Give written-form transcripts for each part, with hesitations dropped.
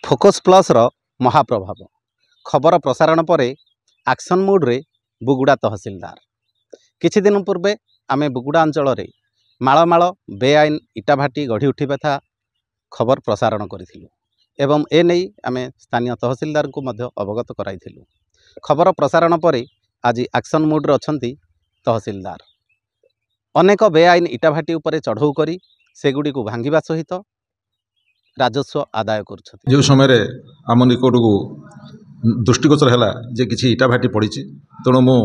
Focus plus रो महाप्रभाव खबर प्रसारण पर एक्शन मोड रे बुगुड़ा तहसीलदार किछि दिन पूर्वे आमे बुगुड़ा अंचल रे माळमाळ बेआईन इटाभाटी गढ़ी उठिबा था खबर प्रसारण करिथिलु एवं ए नै आमे स्थानीय तहसीलदार को मध्य अवगत कराइथिलु। खबर प्रसारण पर आज एक्शन मोड रे अछंती तहसीलदार अनेक बेआईन इटाभाटी उपरे चढ़ऊ करी सेगुडी को भांगिबा सहित राजस्व आदाय करछथि। जो समय आम निकट को दृष्टिगोचर है जे किसी इटाभाटी पड़ी तेणु मु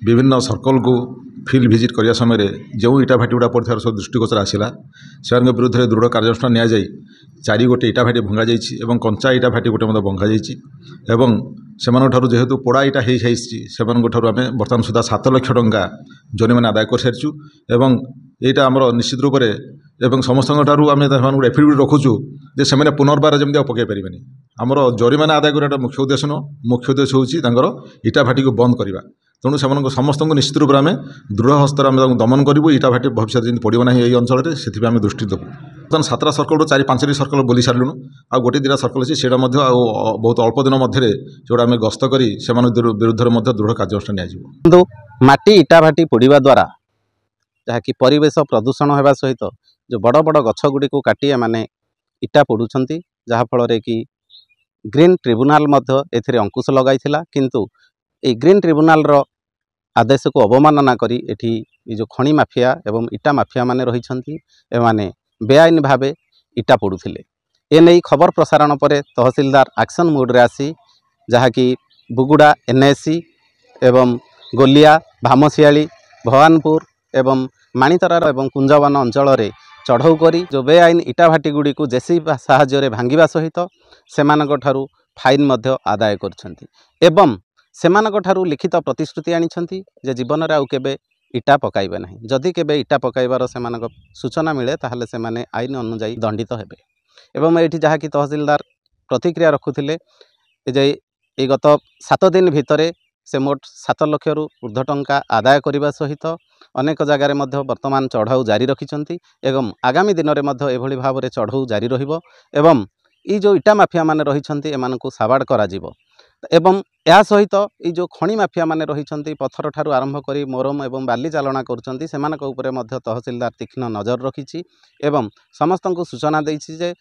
विभिन्न सर्कल को फील्ड विजिट करने समय जो इटाभाटी गुड़ा पड़ता सब दृष्टिगोचर आसला से विरुद्ध में दृढ़ कार्यानुष्ठान नि चारि गोटे इटाभाटी भंगा जाइए कंचा इटाभाटी गोटे भंगा जाइए से जेहेतु पोड़ा इटा हो सारी से आम बर्तमान सुधा 7 लाख टंका जरिमाना आदाय कर सारी एवं यहाँ आमर निश्चित रूप से एवं समस्त आम एफिडेविट रखुचु जे से पुनर्बार जमी पकई पारे आमर जरिमाना आदाय करने मुख्य उद्देश्य नुह मुख्य उद्देश्य हूँ इटाभाटी को बंद करवा तेणु से समस्त निश्चित रूप से दृढ़ हस्तर आम दमन करूँ इटाभाटी भविष्य जमी पड़ना ही अंचल से आम दृष्टि देवु। बर्तमान 7टा सर्कल 4-5टी सर्कल बुली सारूँ आ गोटे 2टा सर्कल अच्छी से बहुत अल्प दिन मध्य जोड़ा आम गस्त कर विरुद्ध में दृढ़ कार्यानुष्ठान नि माटी इटाभाटी पोड़ा द्वारा जहाँकि परिवेश प्रदूषण होगा सहित जो बड़ बड़ गछ गुड़ी को काटी माने इटा पोड़ुछंती जहाँफल कि ग्रीन ट्रिब्यूनाल ए अंकुश लगाई किंतु ये ग्रीन ट्रिब्यूनाल रो आदेश को अवमानना करी एठी जो खणी माफिया एवं इटा माफिया माने रहिछंती एमाने बेआईन भावे इटा पोड़ुथिले एने खबर प्रसारण पर तहसीलदार एक्शन मोड रे आसी जहाँकि बुगुड़ा एनएसी एवं गोलिया भामसियाली भवानपुर एवं माणितरार एवं कुंजवन अंचल रे चढ़ऊ करी जो बेआईन इटाभाटी गुड़ी को जेसीबी साहाय्य भांगिबा सहित सेमानक ठारू फाइन मध्य आदाय करछंती एवं सेमानक ठारू लिखित प्रतिश्रुति आनिछंती जे जीवन रे आउ केबे इटा पकाइबे नाही जदि केबे इटा पकाइबार सेमानक सूचना मिले ताहले सेमाने आईन अनुଯାयी दंडित हेबे एवं एठी जहाँकि तहसीलदार प्रतिक्रिया रखुथिले जे ए गत 7 दिन भितरे से मोट 7 लाख रु ऊर्ध्व टंका आदाय करने सहित अनेक जगार वर्तमान चढ़ाऊ जारी रखिंट एवं आगामी दिन में एभली भाव में चढ़ाऊ जारी रहिबो एवं ई जो इटा माफिया माने रहिछंती एमानकु साबाड़ करा जिवो एवं या सहित ई जो खणी माफिया माने रहिछंती पत्थर ठारू आरंभ करी मोरम एवं बाली चालना करुछंती सेमानक उपरे मध्य तहसीलदार तीक्ष्ण नजर रखिछि एवं समस्तंकु सूचना देइछि जे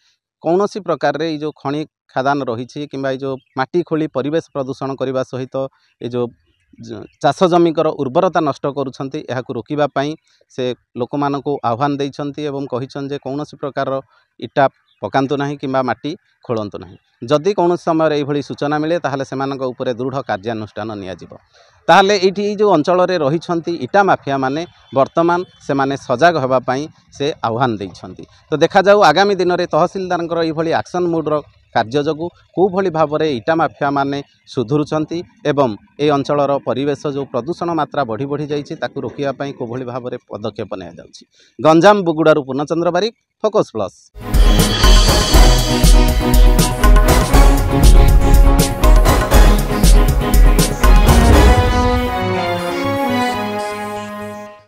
कौनसी प्रकार रे जो खणी खादान रही कि जो माटी खोली परिवेश प्रदूषण करने सहित ये जो चाष जमीकर उर्वरता नष्ट करुछंती एहाकु रोकिबा पई से लोक मानकु आह्वान देइछंती एवं कहिछन जे कौनसी प्रकार इटा पकांतु नाही किंबा माटी खोलंतु नाही जदि कौन समय एभली सूचना मिले ताहले सेमानक उपरे दृढ़ कार्यानुष्ठान नियाजिबो ताहले एठी जो अंचल रे रहिछंती इटा माफिया माने वर्तमान से माने सजग होबा पई से आह्वान देइछंती। तो देखा जाऊ आगामी दिन में तहसीलदार एभली एक्शन मोड रो कार्य जोगु को भली भाव में इटा माफिया माने सुधुरुचंती एवं ए अंचलर परिवेश जो प्रदूषण मात्रा बढ़ी बढ़ी जाइछि ताकु रोकिया पई को भली भाव में पदक्षेप निया जाउछि। गंजाम बुगुड़ारू पूर्णचंद्र बारिक, फोकस प्लस।